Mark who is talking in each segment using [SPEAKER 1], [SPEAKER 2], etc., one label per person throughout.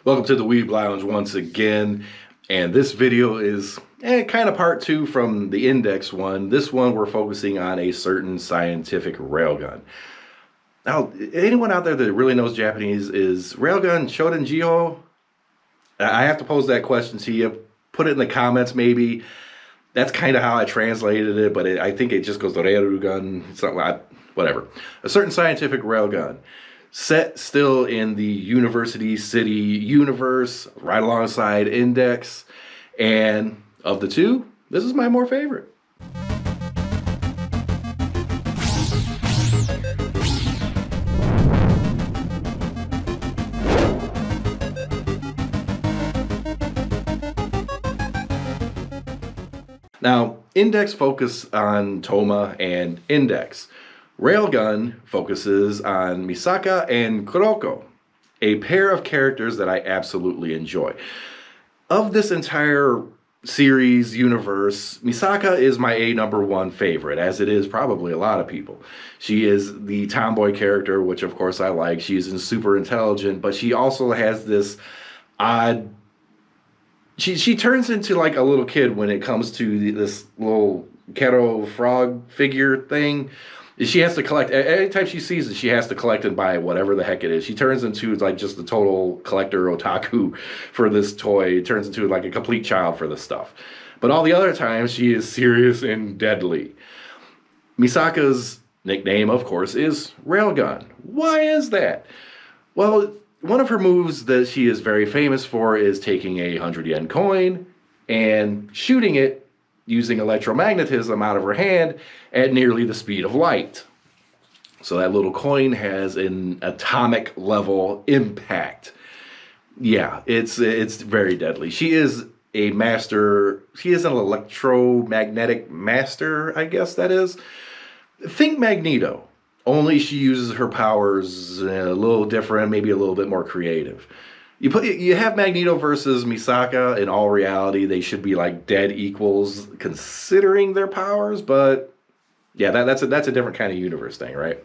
[SPEAKER 1] Welcome to the Weeb Lounge once again, and this video is kind of part two from the index one. This one we're focusing on a certain scientific railgun. Now, anyone out there that really knows Japanese, is Railgun Chodenjiho? I have to pose that question to you. Put it in the comments maybe. That's kind of how I translated it, but I think it just goes to Rērugan, something like whatever. A certain scientific railgun. Set still in the University City universe, right alongside Index. And of the two, this is my more favorite. Now, Index focus on Toma and Index. Railgun focuses on Misaka and Kuroko, a pair of characters that I absolutely enjoy. Of this entire series universe, Misaka is my #1 favorite, as it is probably a lot of people. She is the tomboy character, which of course I like. She's super intelligent, but she also has this odd... She turns into like a little kid when it comes to this little Kero frog figure thing. She has to collect, anytime she sees it, she has to collect and buy whatever the heck it is. She turns into like just a total collector otaku for this toy. Turns into like a complete child for this stuff. But all the other times, she is serious and deadly. Misaka's nickname, of course, is Railgun. Why is that? Well, one of her moves that she is very famous for is taking a 100 yen coin and shooting it using electromagnetism out of her hand at nearly the speed of light. So that little coin has an atomic level impact. Yeah, it's very deadly. She is a master. She is an electromagnetic master, I guess that is. Think Magneto. Only she uses her powers a little different, maybe a little bit more creative. You have Magneto versus Misaka. In all reality, they should be like dead equals considering their powers, but yeah, that's a different kind of universe thing, right?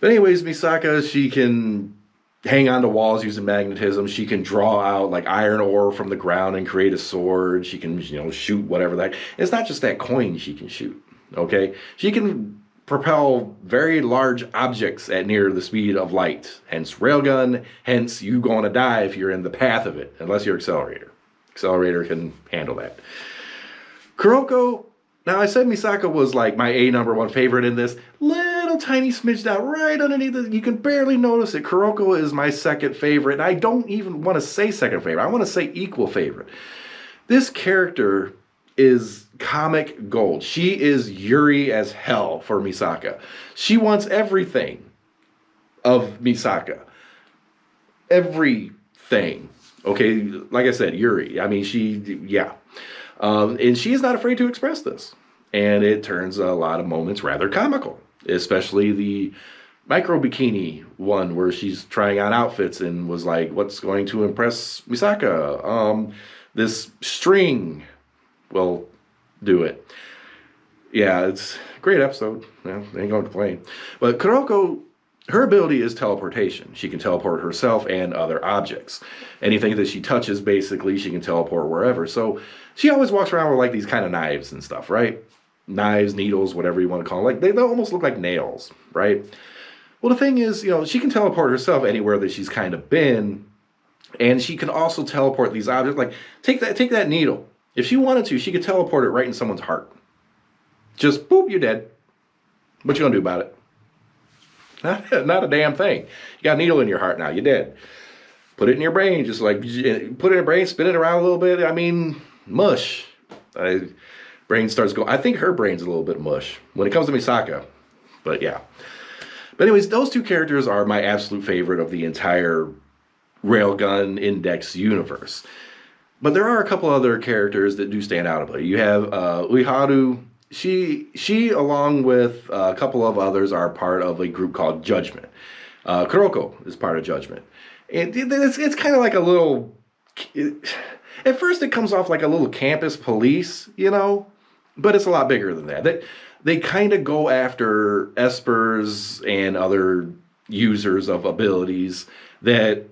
[SPEAKER 1] But anyways, Misaka, she can hang on to walls using magnetism. She can draw out like iron ore from the ground and create a sword. She can, shoot whatever that. It's not just that coin she can shoot, okay? She can propel very large objects at near the speed of light. Hence railgun, hence you gonna die if you're in the path of it, unless you're accelerator. Accelerator can handle that. Kuroko, now I said Misaka was like my #1 favorite in this. Little tiny smidge down right underneath it. You can barely notice it. Kuroko is my second favorite. And I don't even want to say second favorite. I want to say equal favorite. This character is comic gold. She is Yuri as hell for Misaka. She wants everything of Misaka. Everything. Okay, like I said, Yuri. I mean, yeah. And she is not afraid to express this. And it turns a lot of moments rather comical. Especially the micro bikini one where she's trying on outfits and was like, what's going to impress Misaka? This string will do it. Yeah, it's a great episode. Yeah, I ain't gonna complain. But Kuroko, her ability is teleportation. She can teleport herself and other objects. Anything that she touches, basically, she can teleport wherever. So she always walks around with like these kind of knives and stuff, right? Knives, needles, whatever you want to call them. Like they almost look like nails, right? Well, the thing is, she can teleport herself anywhere that she's kind of been, and she can also teleport these objects. Like take that needle. If she wanted to, she could teleport it right in someone's heart. Just, boop, you're dead. What you gonna do about it? Not a damn thing. You got a needle in your heart now, you're dead. Put it in your brain, just like, put it in your brain, spin it around a little bit. I mean, mush. Brain starts going, I think her brain's a little bit mush when it comes to Misaka. But yeah. But anyways, those two characters are my absolute favorite of the entire Railgun Index universe. But there are a couple other characters that do stand out a bit. You have Haru. She along with a couple of others are part of a group called Judgment. Kuroko is part of Judgment. It's kind of like a little... At first it comes off like a little campus police, but it's a lot bigger than that. They kind of go after espers and other users of abilities that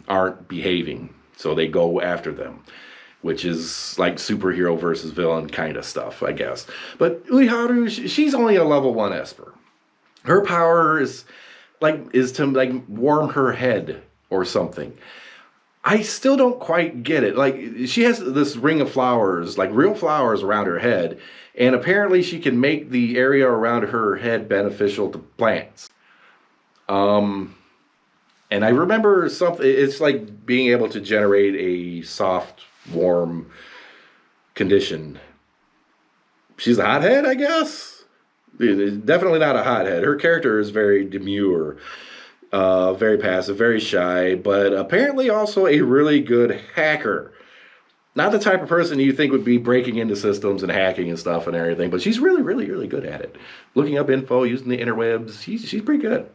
[SPEAKER 1] aren't behaving. So they go after them, which is like superhero versus villain kind of stuff, I guess. But Haru, she's only a level 1 Esper. Her power is to warm her head or something. I still don't quite get it. Like, she has this ring of flowers, like real flowers around her head, and apparently she can make the area around her head beneficial to plants. And I remember something, it's like being able to generate a soft, warm condition. She's a hothead, I guess? Definitely not a hothead. Her character is very demure. Very passive, very shy, but apparently also a really good hacker. Not the type of person you think would be breaking into systems and hacking and stuff and everything, but she's really, really, really good at it. Looking up info, using the interwebs, she's pretty good.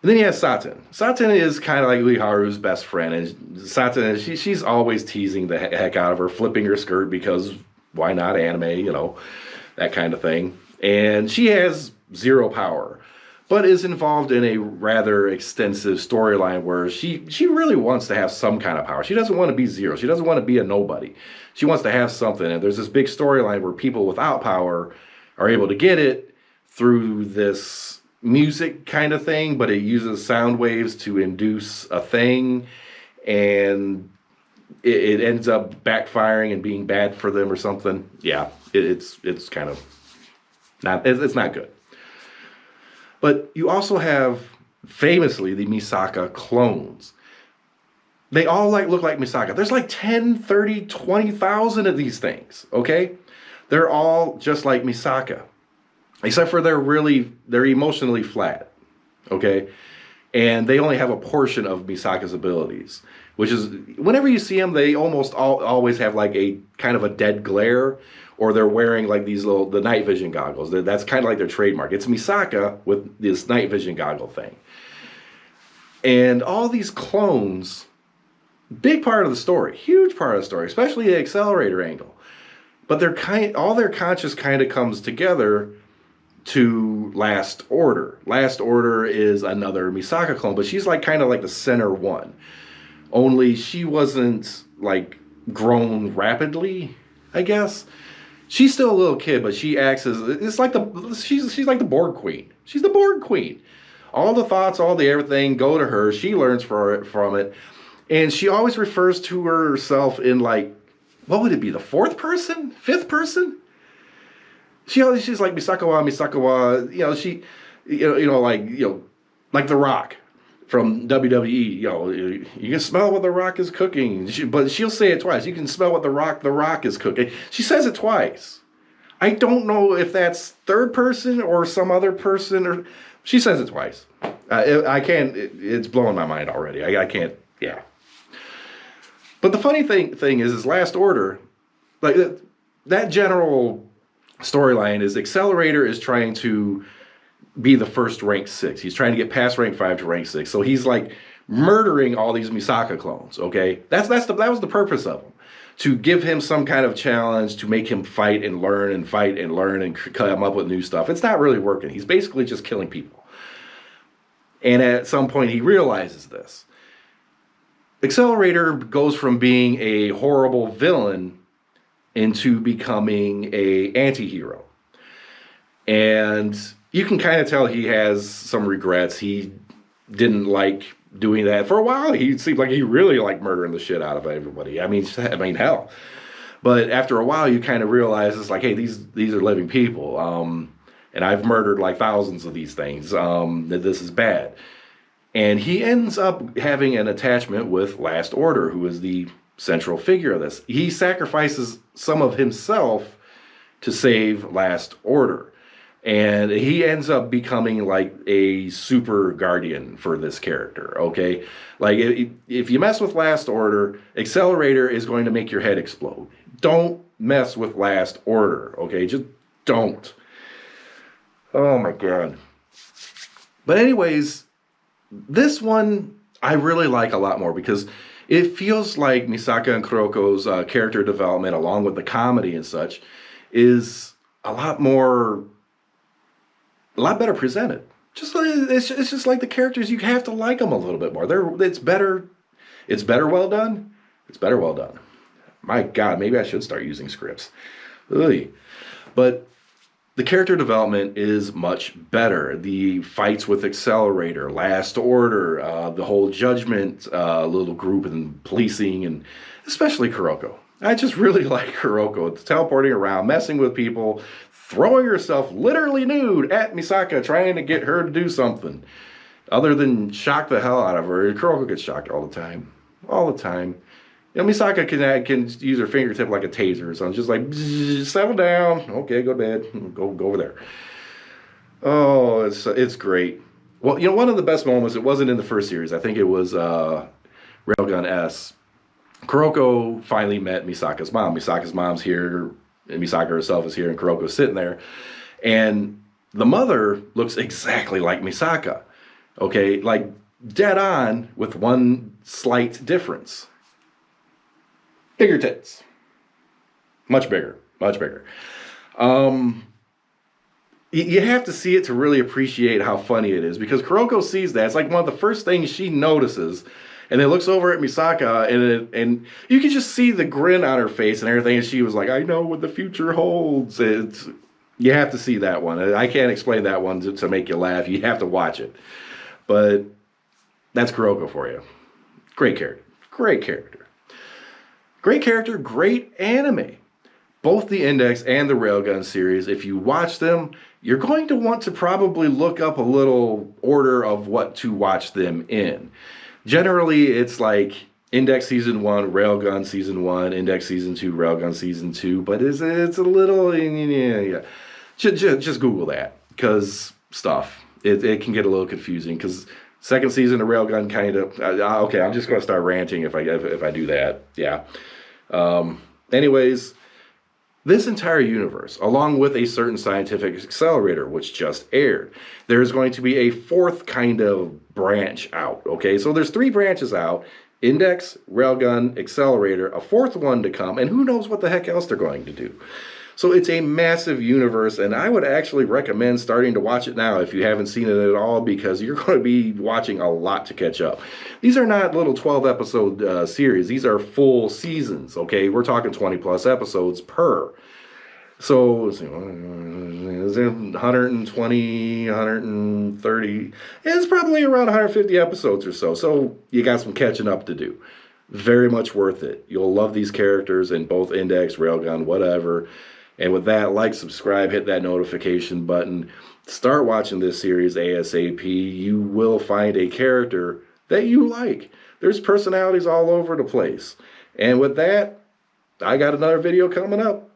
[SPEAKER 1] And then you have Saten. Saten is kind of like Haru's best friend, and Saten, she's always teasing the heck out of her, flipping her skirt because why not, anime, that kind of thing. And she has 0 power, but is involved in a rather extensive storyline where she really wants to have some kind of power. She doesn't want to be 0. She doesn't want to be a nobody. She wants to have something. And there's this big storyline where people without power are able to get it through this music kind of thing, but it uses sound waves to induce a thing. And it ends up backfiring and being bad for them or something. Yeah, it's kind of it's not good. But you also have, famously, the Misaka clones. They all look like Misaka. There's like 10, 30, 20,000 of these things, okay? They're all just like Misaka. Except for they're emotionally flat, okay? And they only have a portion of Misaka's abilities. Which is, whenever you see them, they almost always have like a kind of a dead glare, or they're wearing like the night vision goggles. That's kind of like their trademark. It's Misaka with this night vision goggle thing. And all these clones, big part of the story, huge part of the story, especially the accelerator angle. But all their conscious kind of comes together to Last Order. Last Order is another Misaka clone, but she's kind of like the center one. Only she wasn't like grown rapidly, I guess. She's still a little kid, but she acts as she's like the Borg Queen. She's the Borg Queen. All the thoughts, all the everything go to her. She learns from it, and she always refers to herself in like, what would it be? The 4th person, 5th person? She's like Misakawa. Like The Rock from WWE. You can smell what The Rock is cooking, but she'll say it twice. You can smell what The Rock is cooking. She says it twice. I don't know if that's 3rd person or some other person, or she says it twice. I can't. It's blowing my mind already. I can't. Yeah. But the funny thing is Last Order, like that general storyline is Accelerator is trying to be the first rank 6. He's trying to get past rank 5 to rank 6. So he's like murdering all these Misaka clones, okay? That was the purpose of him. To give him some kind of challenge, to make him fight and learn and come up with new stuff. It's not really working. He's basically just killing people. And at some point he realizes this. Accelerator goes from being a horrible villain into becoming a anti-hero. And you can kind of tell he has some regrets. He didn't like doing that. For a while, he seemed like he really liked murdering the shit out of everybody. I mean, hell. But after a while, you kind of realize it's like, hey, these are living people. And I've murdered like thousands of these things. That this is bad. And he ends up having an attachment with Last Order, who is the central figure of this. He sacrifices some of himself to save Last Order. And he ends up becoming like a super guardian for this character, okay? Like, if you mess with Last Order, Accelerator is going to make your head explode. Don't mess with Last Order, okay? Just don't. Oh my God. But anyways, this one I really like a lot more because it feels like Misaka and Kuroko's character development, along with the comedy and such, is a lot better presented. It's just like the characters. You have to like them a little bit more. It's better. It's better well done. It's better well done. My God, maybe I should start using scripts. Ugh. But the character development is much better. The fights with Accelerator, Last Order, the whole Judgment little group and policing, and especially Kuroko. I just really like Kuroko. It's teleporting around, messing with people, throwing herself literally nude at Misaka, trying to get her to do something. Other than shock the hell out of her. Kuroko gets shocked all the time. All the time. You know, Misaka can use her fingertip like a taser. So it's just like, settle down. Okay, go to bed. Go over there. Oh, it's great. Well, you know, one of the best moments, it wasn't in the first series. I think it was Railgun S. Kuroko finally met Misaka's mom. Misaka's mom's here, and Misaka herself is here, and Kuroko's sitting there. And the mother looks exactly like Misaka. Okay, like dead on with one slight difference. Bigger tits. Much bigger. Much bigger. You have to see it to really appreciate how funny it is, because Kuroko sees that. It's like one of the first things she notices, and then looks over at Misaka, and you can just see the grin on her face and everything, and she was like, I know what the future holds. You have to see that one. I can't explain that one to make you laugh. You have to watch it. But that's Kuroko for you. Great character. Great character. Great character, great anime. Both the Index and the Railgun series, if you watch them, you're going to want to probably look up a little order of what to watch them in. Generally, it's like Index Season 1, Railgun Season 1, Index Season 2, Railgun Season 2, but it's a little, yeah. Just Google that, because it can get a little confusing, because second season of Railgun kind of, okay, I'm just going to start ranting if I do that, yeah. Anyways, this entire universe, along with a certain scientific accelerator, which just aired, there's going to be a fourth kind of branch out, okay? So there's 3 branches out: Index, Railgun, Accelerator, a fourth one to come, and who knows what the heck else they're going to do. So it's a massive universe, and I would actually recommend starting to watch it now if you haven't seen it at all, because you're going to be watching a lot to catch up. These are not little 12-episode series. These are full seasons, okay? We're talking 20-plus episodes per. So, 120, 130, it's probably around 150 episodes or so. So you got some catching up to do. Very much worth it. You'll love these characters in both Index, Railgun, whatever. And with that, like, subscribe, hit that notification button. Start watching this series ASAP. You will find a character that you like. There's personalities all over the place. And with that, I got another video coming up.